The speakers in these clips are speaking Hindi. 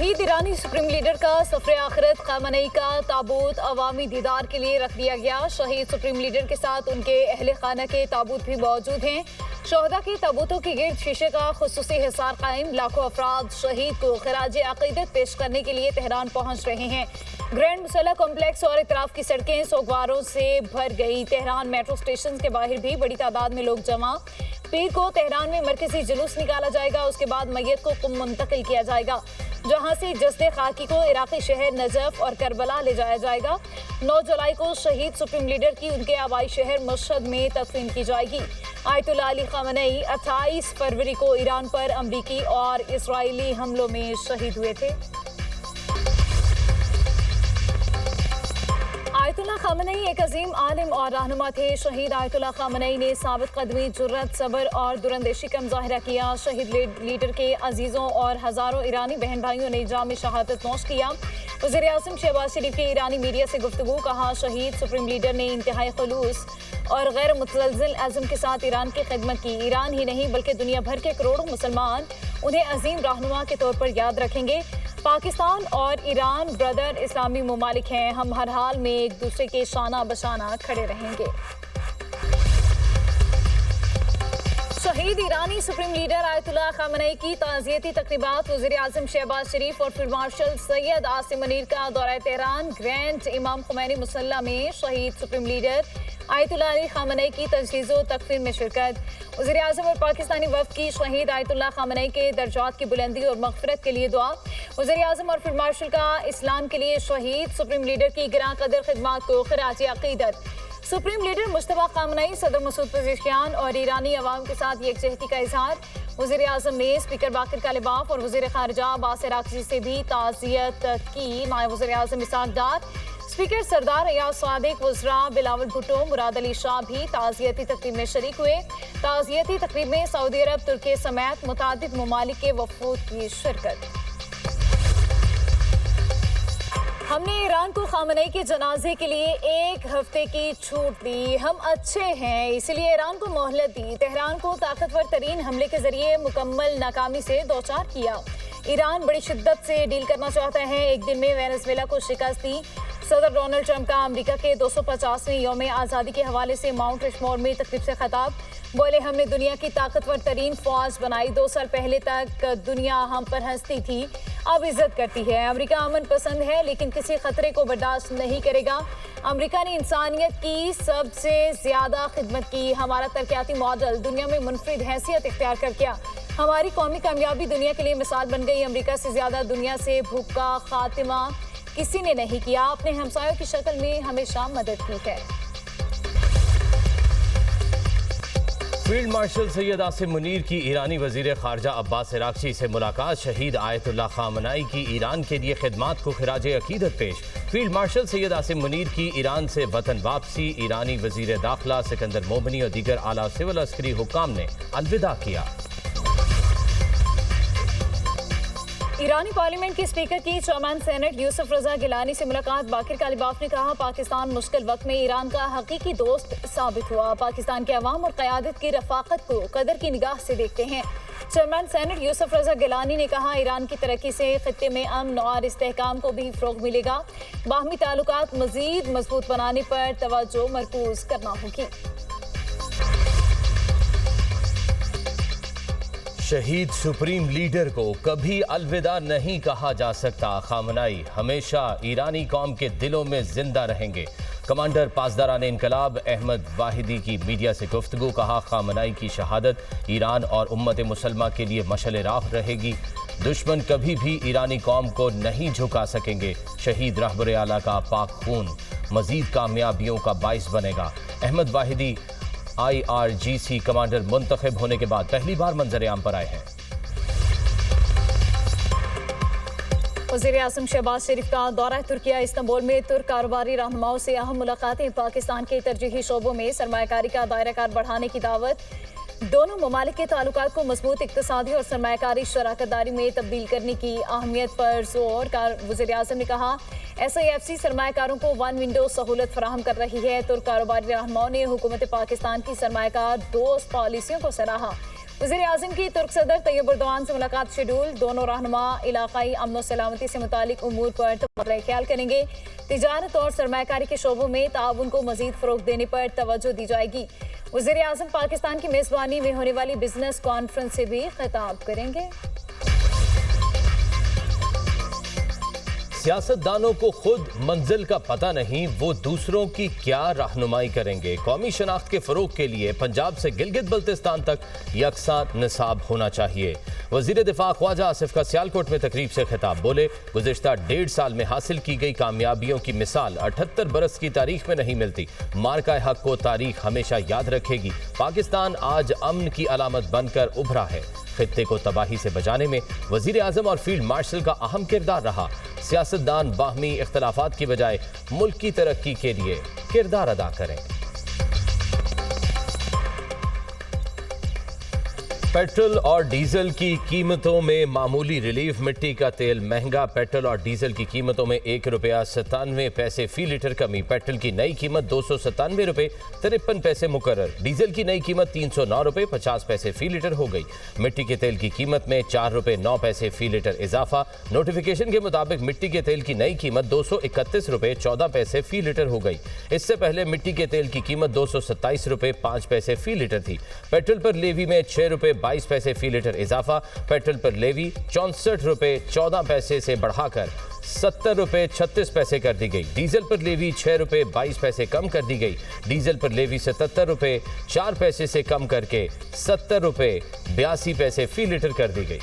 शहीद ईरानी सुप्रीम लीडर का सफर आखिरत खामनेई का ताबूत अवामी दीदार के लिए रख दिया गया। शहीद सुप्रीम लीडर के साथ उनके अहले खाना के ताबूत भी मौजूद हैं। शोहदा के ताबूतों के गिर्द शीशे का खुसूसी हिसार कायम। लाखों अफराद शहीद को खराज अकीदत पेश करने के लिए तेहरान पहुंच रहे हैं। ग्रैंड मुसल्ला कॉम्प्लेक्स और इतराफ की सड़कें सोगवारों से भर गई। तेहरान मेट्रो स्टेशन के बाहर भी बड़ी तादाद में लोग जमा। पीर को तेहरान में मरकजी जुलूस निकाला जाएगा। उसके बाद मैयत को कुम मुंतकिल किया जाएगा, जहां से जस्दे खाकी को इराकी शहर नजफ और करबला ले जाया जाएगा। 9 जुलाई को शहीद सुप्रीम लीडर की उनके आबाई शहर मशहद में तदफीन की जाएगी। आयतुल्लाह अली खामनेई 28 फरवरी को ईरान पर अमरीकी और इसराइली हमलों में शहीद हुए थे। आयतुल्लाह खामनेई एक अजीम आलिम और रहनुमा थे। शहीद आयतुल्लाह खामनेई ने साबित कदमी, जुर्रत, सब्र और दुरंदेशी का मुजाहिरा किया। शहीद लीडर के अजीज़ों और हज़ारों ईरानी बहन भाइयों ने जाम शहादत नोश किया। वज़ीर आज़म शहबाज शरीफ की ईरानी मीडिया से गुफ्तगू। कहा, शहीद सुप्रीम लीडर ने इंतहाई खुलूस और गैर मुतज़लज़िल अज़्म के साथ ईरान की खिदमत की। ईरान ही नहीं बल्कि दुनिया भर के करोड़ों मुसलमान उन्हें अजीम रहनुमा के तौर पर याद रखेंगे। पाकिस्तान और ईरान ब्रदर इस्लामी ममालिक हैं। हम हर हाल में एक दूसरे के शाना बशाना खड़े रहेंगे। शहीद ईरानी सुप्रीम लीडर आयतुल्लाह खामनेई की ताज़ियती तकरीबात। वज़ीर आज़म शहबाज शरीफ और फील्ड मार्शल सैयद आसिम मुनीर का दौरा तेहरान। ग्रैंड इमाम खुमैनी मुसल्ला में शहीद supreme leader Ayatollah Ali Khamenei की तजहीज़ व तकफीर में शिरकत। वज़ीर आज़म और पाकिस्तानी वफ़द की शहीद आयतुल्लाह खामनेई के दर्जात की बुलंदी और मग़फ़िरत के लिए दुआ। वज़ीर आज़म और फील्ड मार्शल का इस्लाम के लिए शहीद सुप्रीम लीडर की गिरां कदर खिदमात को खराज अक़ीदत। सुप्रीम लीडर मुश्तबा खामनेई, सदर मसूद पज़ेशियान और ईरानी अवाम के साथ यकजहती का इजहार। वज़ीर आज़म ने स्पीकर बाकर कालिबाफ और वज़ीर ख़ारिजा अब्बास अराग़ची से भी ताज़ियत की। नायब वज़ीर आज़म इसहाक़ डार, स्पीकर सरदार अयाज सादिक, वज़रा बिलावल भुट्टो, मुराद अली शाह भी ताज़ियती तकरीब में शरीक हुए। ताज़ियती तकरीब में सऊदी अरब, तुर्की समेत मुतादिद ममालिक के वफ़ूद की शिरकत। हमने ईरान को खामनेई के जनाजे के लिए 1 हफ्ते की छूट दी। हम अच्छे हैं, इसलिए ईरान को मोहलत दी। तेहरान को ताकतवर तरीन हमले के जरिए मुकम्मल नाकामी से दोचार किया। ईरान बड़ी शिद्दत से डील करना चाहता है। एक दिन में वेनेजुएला को शिकस्त दी। सदर डोनाल्ड ट्रंप का अमेरिका के 250वें यौम आज़ादी के हवाले से माउंट रिशमोर में तकरीब से खिताब। बोले, हमने दुनिया की ताकतवर तरीन फौज बनाई। 2 साल पहले तक दुनिया हम पर हंसती थी, अब इज्जत करती है। अमेरिका अमन पसंद है लेकिन किसी खतरे को बर्दाश्त नहीं करेगा। अमेरिका ने इंसानियत की सबसे ज्यादा खिदमत की। हमारा तरक्याती मॉडल दुनिया में मुनफरिद हैसियत इख्तियार कर गया। हमारी कौमी कामयाबी दुनिया के लिए मिसाल बन गई। अमेरिका से ज्यादा दुनिया से भूख का खात्मा किसी ने नहीं किया। अपने हमसायों की शक्ल में हमेशा मदद की है। फील्ड मार्शल सैयद आसिम मुनीर की ईरानी वज़ीर ख़ारजा अब्बास अराग़ची से मुलाकात। शहीद आयतुल्लाह खामनेई की ईरान के लिए खिदमात को खिराज अक़ीदत पेश। फील्ड मार्शल सैयद आसिम मुनीर की ईरान से वतन वापसी। ईरानी वज़ीर दाखिला सिकंदर मोमनी और दीगर आला सिविल अस्करी हुक्काम ने अलविदा किया। ईरानी पार्लियामेंट के स्पीकर की चेयरमैन सेनेट यूसुफ रजा गिलानी से मुलाकात। बाकिर कालिबाफ ने कहा, पाकिस्तान मुश्किल वक्त में ईरान का हकीकी दोस्त साबित हुआ। पाकिस्तान के अवाम और क़यादत की रफ़ाक़त को कदर की निगाह से देखते हैं। चेयरमैन सेनेट यूसुफ रजा गिलानी ने कहा, ईरान की तरक्की से ख़ित्ते में अमन और इस्तेहकाम को भी फ़रोग़ मिलेगा। बाहमी ताल्लुकात मज़ीद मजबूत बनाने पर तवज्जो मरकूज़ करना होगी। शहीद सुप्रीम लीडर को कभी अलविदा नहीं कहा जा सकता। खामनेई हमेशा ईरानी कौम के दिलों में जिंदा रहेंगे। कमांडर पासदारान इनकलाब अहमद वाहिदी की मीडिया से गुफ्तगू। कहा, खामनेई की शहादत ईरान और उम्मत मुसलमा के लिए मशअल राह रहेगी। दुश्मन कभी भी ईरानी कौम को नहीं झुका सकेंगे। शहीद रहबर आला का पाक खून मजीद कामयाबियों का बाइस बनेगा। अहमद वाहिदी IRGC कमांडर मुंतखब होने के बाद पहली बार मंजर-ए-आम पर आए हैं। वज़ीर आज़म शहबाज शरीफ का दौरा तुर्किया। इस्तांबुल में तुर्क कारोबारी रहनुमाओं से अहम मुलाकातें। पाकिस्तान के तरजीही शोबों में सरमायाकारी का दायरा बढ़ाने की दावत। दोनों ममालिक के ताल्लुकात को मजबूत इक़्तिसादी और सरमायाकारी शराकतदारी में तब्दील करने की अहमियत पर जोर। वज़ीर आज़म ने कहा, SIFC सरमायाकारों को 1 विंडो सहूलत फराहम कर रही है। तुर्क कारोबारी रहनुमाओं ने हुकूमत पाकिस्तान की सरमायाकार दोस्त पॉलिसियों को सराहा। वज़ीर-ए-आज़म की तुर्क सदर तैयब एर्दोगान से मुलाकात शेड्यूल। दोनों रहनुमा इलाकाई अमन सलामती से मुतालिक उमूर पर तबादला ख्याल करेंगे। तिजारत और सरमायाकारी के शोबों में ताउन को मजीद फरोग देने पर तवज्जो दी जाएगी। वज़ीर-ए-आज़म पाकिस्तान की मेजबानी में होने वाली बिजनेस कॉन्फ्रेंस से भी खिताब करेंगे। सियासतदानों को खुद मंजिल का पता नहीं, वो दूसरों की क्या रहनुमाई करेंगे। कौमी शनाख्त के फरोग के लिए पंजाब से गिलगित बल्तिस्तान तक यकसा निसाब होना चाहिए। वजीर दिफा ख्वाजा आसिफ का सियालकोट में तकरीब से खिताब। बोले, गुज़िश्ता 1.5 साल में हासिल की गई कामयाबियों की मिसाल 78 बरस की तारीख में नहीं मिलती। मार्का हक को तारीख हमेशा याद रखेगी। पाकिस्तान आज अमन की अलामत बनकर उभरा है। खित्ते को तबाही से बचाने में वजीर आजम और फील्ड मार्शल का अहम किरदार रहा। सियासतदान बाहमी इख्तलाफात की बजाय मुल्क की तरक्की के लिए किरदार अदा करें। पेट्रोल और डीजल की कीमतों में मामूली रिलीफ। मिट्टी का तेल महंगा। पेट्रोल और डीजल की कीमतों में ₹1.97 फी लीटर कमी। पेट्रोल की नई कीमत ₹297.53 मुकर्रर। डीजल की नई कीमत ₹309.50 फी लीटर हो गई। मिट्टी के तेल की कीमत में ₹4.09 फी लीटर इजाफा। नोटिफिकेशन के मुताबिक मिट्टी के तेल की नई कीमत ₹231.14 फी लीटर हो गई। इससे पहले मिट्टी के तेल की कीमत ₹227.05 फी लीटर थी। पेट्रोल पर लेवी में ₹6.22 फी लीटर इजाफा। पेट्रोल पर लेवी ₹64.14 से बढ़ाकर ₹70.36 कर दी गई। डीजल पर लेवी ₹6.22 कम कर दी गई। डीजल पर लेवी ₹77.04 से कम करके ₹70.82 फी लीटर कर दी गई।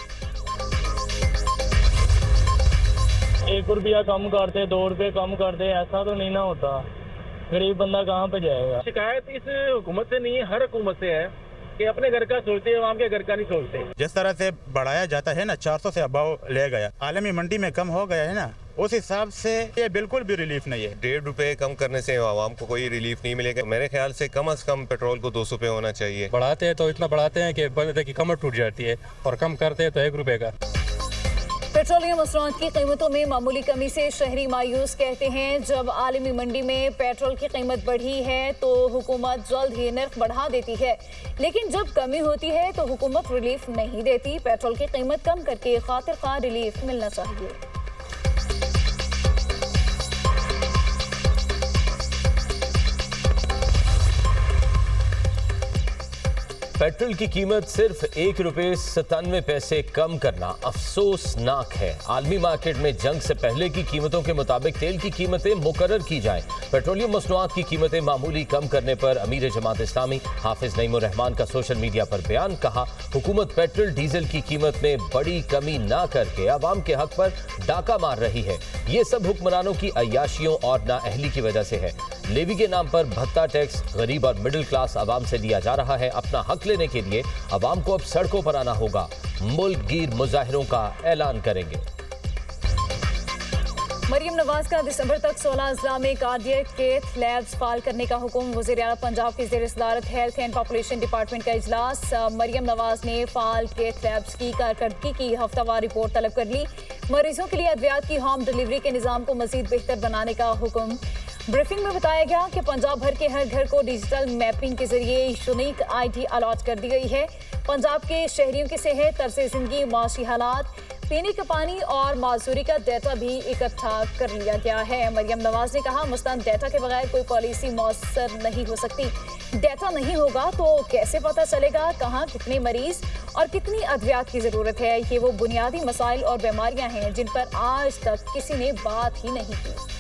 ₹1 कम करते, ₹2 कम करते, ऐसा तो नहीं ना होता। गरीब बंदा कहाँ पे जाएगा। शिकायत इस हुकूमत से नहीं है, हर हुकूमत से है कि अपने घर का सोचते हैं, आवाम के घर का नहीं सोचते। जिस तरह से बढ़ाया जाता है ना, 400 से अबाव ले गया, आलमी मंडी में कम हो गया है ना, उस हिसाब से ये बिल्कुल भी रिलीफ नहीं है। ₹1.5 कम करने से आवाम को कोई रिलीफ नहीं मिलेगा। मेरे ख्याल से कम से कम पेट्रोल को ₹200 होना चाहिए। बढ़ाते हैं तो इतना बढ़ाते हैं कि बंदे की कमर टूट जाती है, और कम करते हैं तो ₹1 का। पेट्रोलियम मसनूआत की कीमतों में मामूली कमी से शहरी मायूस कहते हैं। जब आलमी मंडी में पेट्रोल की कीमत बढ़ी है तो हुकूमत जल्द ही नर्ख बढ़ा देती है, लेकिन जब कमी होती है तो हुकूमत रिलीफ नहीं देती। पेट्रोल की कीमत कम करके खातिर खा रिलीफ मिलना चाहिए। पेट्रोल की कीमत सिर्फ ₹1.97 कम करना अफसोसनाक है। आलमी मार्केट में जंग से पहले की कीमतों के मुताबिक तेल की कीमतें मुकर्रर की जाएं। पेट्रोलियम मसनूआत की कीमतें मामूली कम करने पर अमीर जमात इस्लामी हाफिज नईमुर रहमान का सोशल मीडिया पर बयान। कहा, हुकूमत पेट्रोल डीजल की कीमत में बड़ी कमी ना करके अवाम के हक पर डाका मार रही है। ये सब हुक्मरानों की अय्याशियों और नाअहली की वजह से है। लेवी के नाम पर भत्ता टैक्स गरीब और मिडिल क्लास अवाम से लिया जा रहा है। अपना हक लेने के लिए अवाम को अब सड़कों पर आना होगा। मुल्क गिर मुजाहिरों का ऐलान करेंगे। मरियम नवाज का दिसंबर तक 16 अजला में कार्डियक केथ लैब्स फाल करने का हुक्म। वज़ीर आला पंजाब की ज़ेर सदारत हेल्थ एंड पॉपुलेशन डिपार्टमेंट का इजलास। मरियम नवाज ने फाल केथ लैब्स की कारकर्दगी की हफ्तावार रिपोर्ट तलब कर ली। मरीजों के लिए अद्वियात की होम डिलीवरी के निज़ाम को मजीद बेहतर बनाने का हुक्म। ब्रीफिंग में बताया गया कि पंजाब भर के हर घर को डिजिटल मैपिंग के जरिए यूनिक ID अलॉट कर दी गई है। पंजाब के शहरियों की सेहत, तर्ज जिंदगी, माशी हालात, पीने का पानी और माजूरी का डेटा भी इकट्ठा कर लिया गया है। मरियम नवाज ने कहा, मुस्तंद डेटा के बगैर कोई पॉलिसी मौसर नहीं हो सकती। डेटा नहीं होगा तो कैसे पता चलेगा कहाँ कितने मरीज और कितनी अद्वियात की जरूरत है। ये वो बुनियादी मसाइल और बीमारियां हैं जिन पर आज तक किसी ने बात ही नहीं की।